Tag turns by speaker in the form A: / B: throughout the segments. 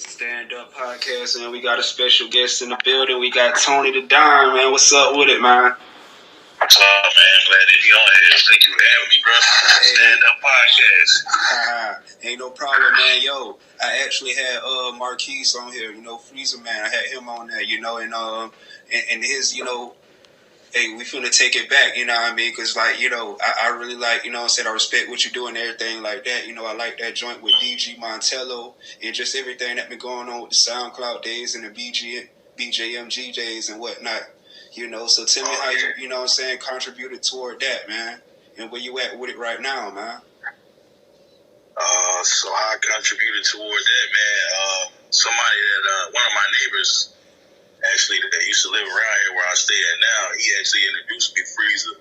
A: Stand Up Podcast, and we got a special guest in the building. We got Tony the Dime, man. What's up with it, man?
B: What's up, man? Glad to be on here. Thank you for having me, bro. Stand Up Podcast.
A: Ain't no problem, man. Yo, I actually had Marquise on here, Freezer Man. I had him on there, and his, hey, we finna take it back, you know what I mean? Because, like, I really like, I respect what you're doing and everything like that. I like that joint with DG Montello and just everything that been going on with the SoundCloud days and the BJMG days and whatnot, So tell me how you, contributed toward that, man, and where you at with it right now, man.
B: So how I contributed toward that, man, somebody that, one of my neighbors, actually, that used to live around here where I stay at now, he actually introduced me to Freezer.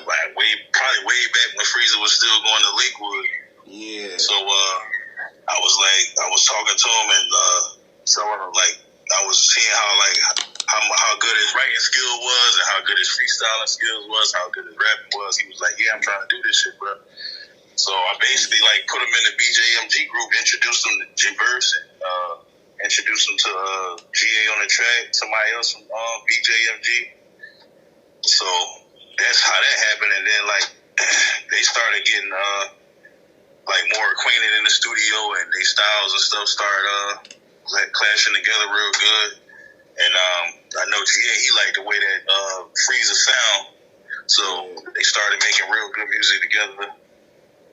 B: Probably way back when Freezer was still going to Lakewood.
A: Yeah.
B: So I was talking to him, and I was seeing how good his writing skill was, and how good his freestyling skills was, how good his rapping was. He was like, "Yeah, I'm trying to do this shit, bro." So I basically put him in the BJMG group, introduced him to G-Verse, and introduced him to GAonthetrack, somebody else from BJMG. So that's how that happened, and then they started getting more acquainted in the studio, and their styles and stuff started clashing together real good. And I know GA, he liked the way that Freezer sound, so they started making real good music together.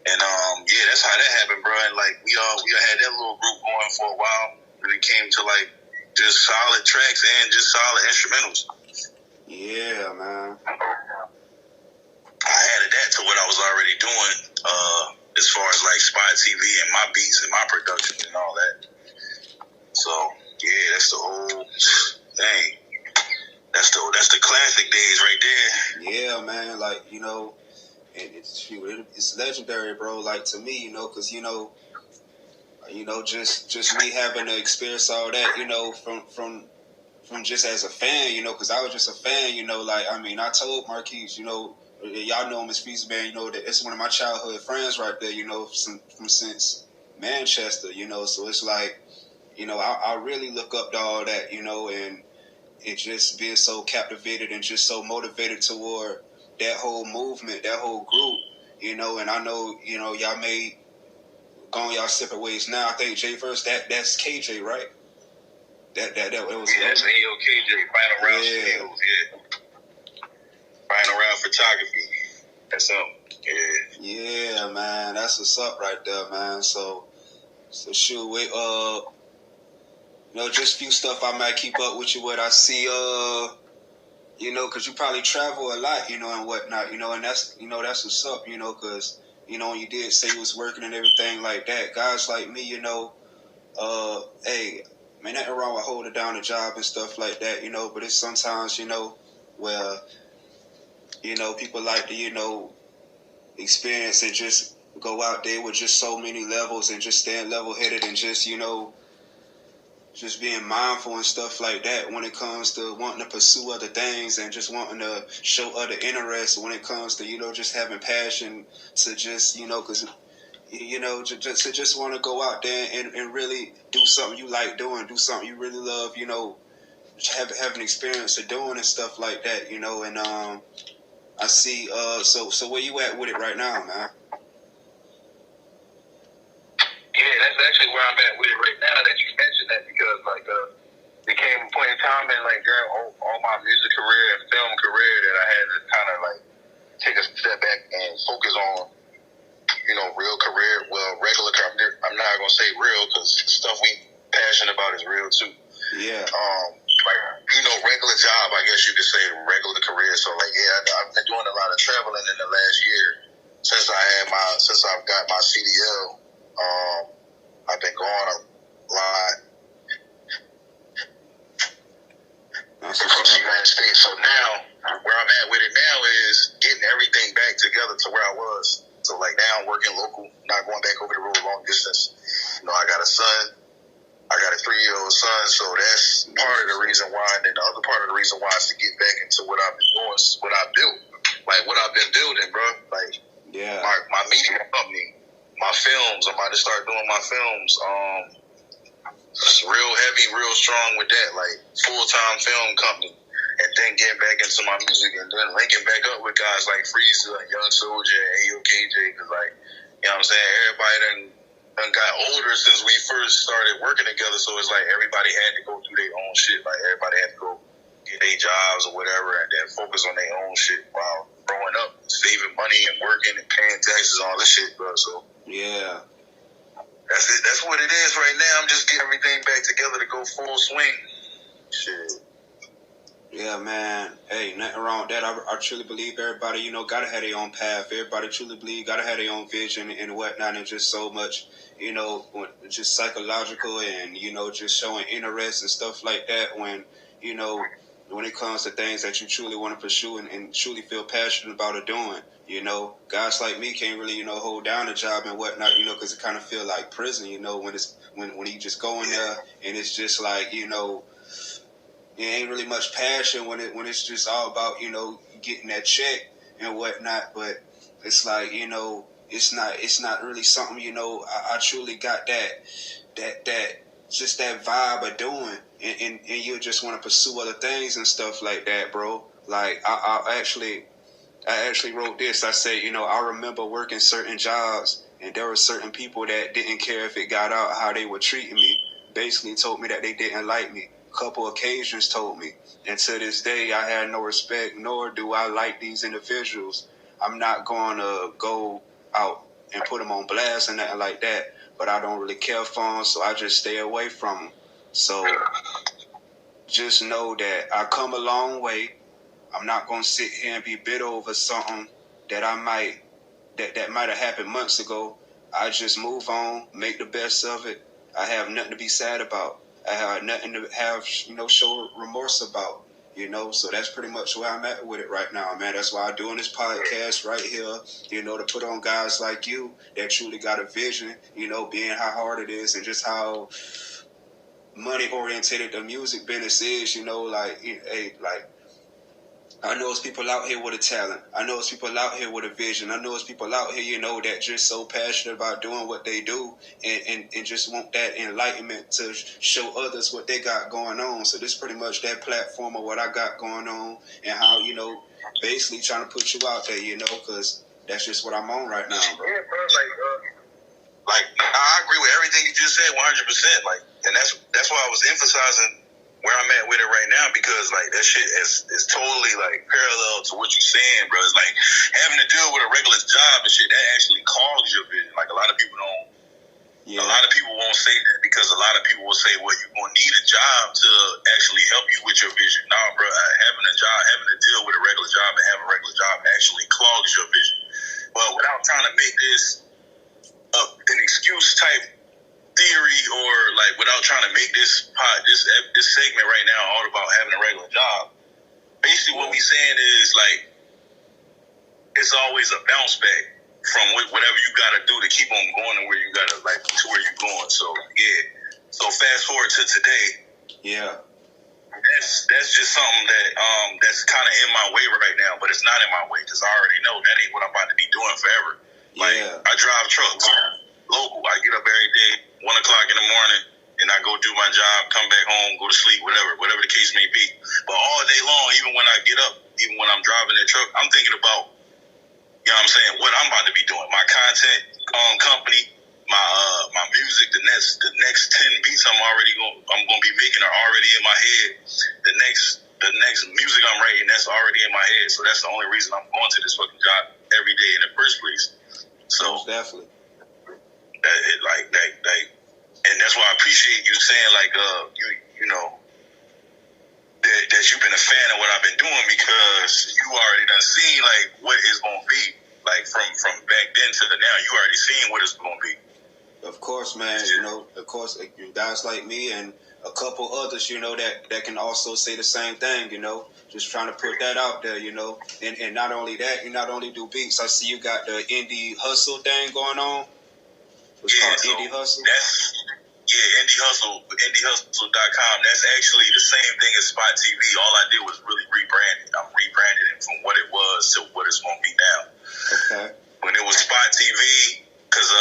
B: And that's how that happened, bro. And we had that little group going for a while. When it came to just solid tracks and just solid instrumentals.
A: Yeah, man.
B: I added that to what I was already doing, as far as Spot TV and my beats and my production and all that. So yeah, that's the whole thing. That's the classic days right there.
A: Yeah, man. And it's legendary, bro. To me, because just me having to experience all that, from just as a fan, because I was just a fan, I told Marquise, y'all know him as Freezer Man, that it's one of my childhood friends right there, from since Manchester, so it's I really look up to all that, and it just being so captivated and just so motivated toward that whole movement, that whole group, and I know, y'all may gone y'all separate ways now. I think J-Verse, that's KJ, right? That was
B: that's AOKJ, Final Round Studios, yeah. Final Round Photography. That's him.
A: Yeah, man, that's what's up right there, man. So shoot, wait, just few stuff I might keep up with you with. I see, because you probably travel a lot, and whatnot, and that's what's up, because, when you did say you was working and everything like that, guys like me, hey, man, nothing wrong with holding down a job and stuff like that, but it's sometimes, where, people like to, experience and just go out there with just so many levels and just staying level-headed and just, just being mindful and stuff like that when it comes to wanting to pursue other things and just wanting to show other interests when it comes to, just having passion to just, because, just want to go out there and really do something you like doing, do something you really love, have an experience of doing and stuff like that, and I see, so where you at with it right now, man?
B: Yeah, that's actually where I'm at with it right now that you mentioned that, because there came a point in time in during all my music career and film career that I had to kind of take a step back and focus on, real career. Well, regular career. I'm not gonna say real because the stuff we passionate about is real too.
A: Yeah.
B: Regular job, I guess you could say, regular career. So I've been doing a lot of traveling in the last year since I've got my CDL. I've been going a lot across the United States. So now, where I'm at with it now is getting everything back together to where I was. So now I'm working local, not going back over the road long distance. I got a son. I got a 3-year-old son, so that's part of the reason why. And then the other part of the reason why is to get back into what I've been doing, what I built, what I've been building, bro. My media company, my films. I'm about to start doing my films. real heavy, real strong with that, like full-time film company. And then getting back into my music and then linking back up with guys like Freezer and Young Soldier and AOKJ, because, like, you know what I'm saying, everybody done got older since we first started working together, so it's like everybody had to go through their own shit. Like, everybody had to go get their jobs or whatever and then focus on their own shit while growing up, saving money and working and paying taxes and all this shit, bro. So,
A: yeah.
B: That's it. That's what it is right now. I'm just getting everything back together to go full swing. Shit.
A: Yeah, man. Hey, nothing wrong with that. I truly believe everybody, you know, gotta have their own path. Everybody truly believe gotta have their own vision and whatnot, and just so much, you know, just psychological and, you know, just showing interest and stuff like that when, you know, when it comes to things that you truly want to pursue and truly feel passionate about or doing. You know, guys like me can't really, you know, hold down a job and whatnot, you know, because it kind of feel like prison, you know, when you just go in there and it's just like, you know, it ain't really much passion when it's just all about, you know, getting that check and whatnot. But it's like, you know, it's not really something, you know, I truly got that just that vibe of doing, and you just want to pursue other things and stuff like that, bro. Like I actually wrote this. I said, you know, I remember working certain jobs and there were certain people that didn't care if it got out how they were treating me. Basically told me that they didn't like me. Couple occasions told me, and to this day I had no respect, nor do I like these individuals. I'm not going to go out and put them on blast and nothing like that, but I don't really care for them, so I just stay away from them. So just know that I come a long way. I'm not going to sit here and be bitter over something that that might have happened months ago. I just move on, make the best of it. I have nothing to be sad about. I have nothing to have, you know, show remorse about, you know. So that's pretty much where I'm at with it right now, man. That's why I'm doing this podcast right here, you know, to put on guys like you that truly got a vision, you know, being how hard it is and just how money oriented the music business is, you know, like, hey, like, I know it's people out here with a talent. I know it's people out here with a vision. I know it's people out here, you know, that just so passionate about doing what they do and just want that enlightenment to show others what they got going on. So this pretty much that platform of what I got going on and how, you know, basically trying to put you out there, you know, because that's just what I'm on right now, bro.
B: Yeah, bro, like I agree with everything you just said 100%. Like, and that's why I was emphasizing where I'm at with it right now, because like that shit is totally like parallel to what you're saying, bro. It's like having to deal with a regular job and shit that actually clogs your vision. Like a lot of people don't. Yeah. A lot of people won't say that because a lot of people will say, "Well, you're gonna need a job to actually help you with your vision." Nah, bro. Having a job, having to deal with a regular job and having a regular job actually clogs your vision. But without trying to make this an excuse type theory, or like without trying to make this segment right now all about having a regular job, basically what we saying is like it's always a bounce back from whatever you got to do to keep on going and where you got to like to where you're going. So yeah, so fast forward to today.
A: Yeah,
B: that's just something that that's kind of in my way right now, but it's not in my way because I already know that ain't what I'm about to be doing forever. Like I drive trucks local. I get up every day 1 o'clock in the morning, and I go do my job, come back home, go to sleep, whatever the case may be. But all day long, even when I get up, even when I'm driving that truck, I'm thinking about, you know what I'm saying, what I'm about to be doing. My content company, my music, the next 10 beats I'm gonna be making are already in my head. The next music I'm writing, that's already in my head. So that's the only reason I'm going to this fucking job every day in the first place. So
A: most definitely.
B: And that's why I appreciate you saying like you know that you've been a fan of what I've been doing, because you already done seen like what it's gonna be like from back then to the now. You already seen what it's gonna be.
A: Of course, man. You know, of course, guys like me and a couple others, you know, that can also say the same thing. You know, just trying to put that out there. You know, and not only that, you not only do beats. I see you got the indie hustle thing going on. It's called Indie Hustle.
B: indyhustle.com. That's actually the same thing as Spot TV. All I did was really rebrand it. I'm rebranding it from what it was to what it's going to be now.
A: Okay.
B: When it was Spot TV, because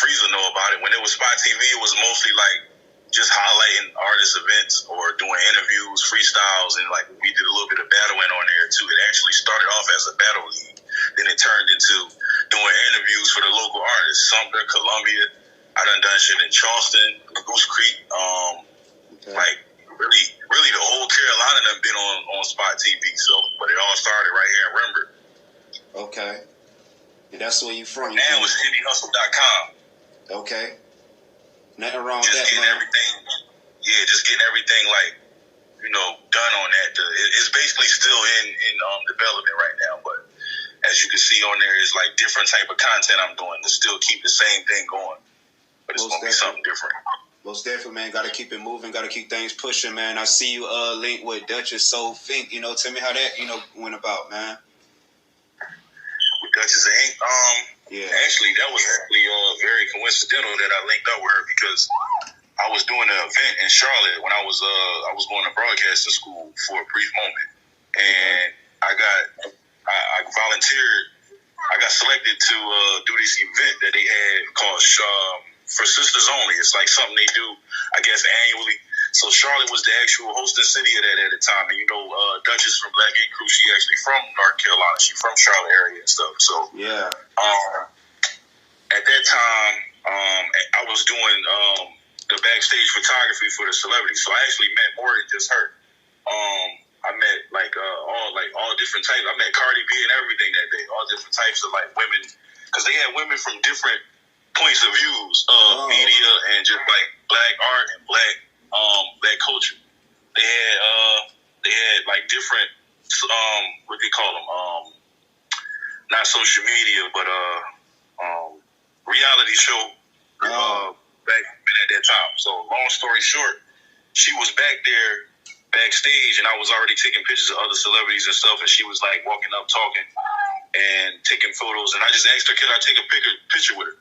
B: Freezer know about it. When it was Spot TV, it was mostly like just highlighting artist events or doing interviews, freestyles, and like we did a little bit of battling on there too. It actually started off as a battle league, then it turned into doing interviews for the local artists, Sumter, Columbia. I done shit in Charleston, Goose Creek, like really the whole Carolina done been on Spot TV. So, but it all started right here in Renberg. Okay.
A: And that's where you from?
B: Now it's indyhustle.com.
A: Okay. Nothing wrong
B: just
A: with that,
B: getting
A: man.
B: everything. Yeah, just getting everything like, done on that. It's basically still in development right now, but as you can see on there, it's like different type of content I'm doing to still keep the same thing going. But it's going to be something different.
A: Most definitely, man. Got to keep it moving. Got to keep things pushing, man. I see you linked with Duchess Soul Fink. Tell me how that, went about, man.
B: With Duchess Inc. Actually, that was very coincidental that I linked up with her because I was doing an event in Charlotte when I was going to broadcasting school for a brief moment, and I volunteered. I got selected to do this event that they had called For Sisters Only. It's like something they do, I guess, annually. So Charlotte was the actual hosting city of that at the time. And Duchess from Black Ink Crew, she actually from North Carolina. She from Charlotte area and stuff. So
A: yeah.
B: At that time, I was doing the backstage photography for the celebrities. So I actually met more than just her. I met all different types. I met Cardi B and everything that day. All different types of like women, because they had women from different points of views of media and just like black art and black culture. They had like different what they call them, not social media, but reality show back at that time. So long story short, she was back there backstage, and I was already taking pictures of other celebrities and stuff, and she was like walking up, talking, and taking photos, and I just asked her, could I take a picture with her?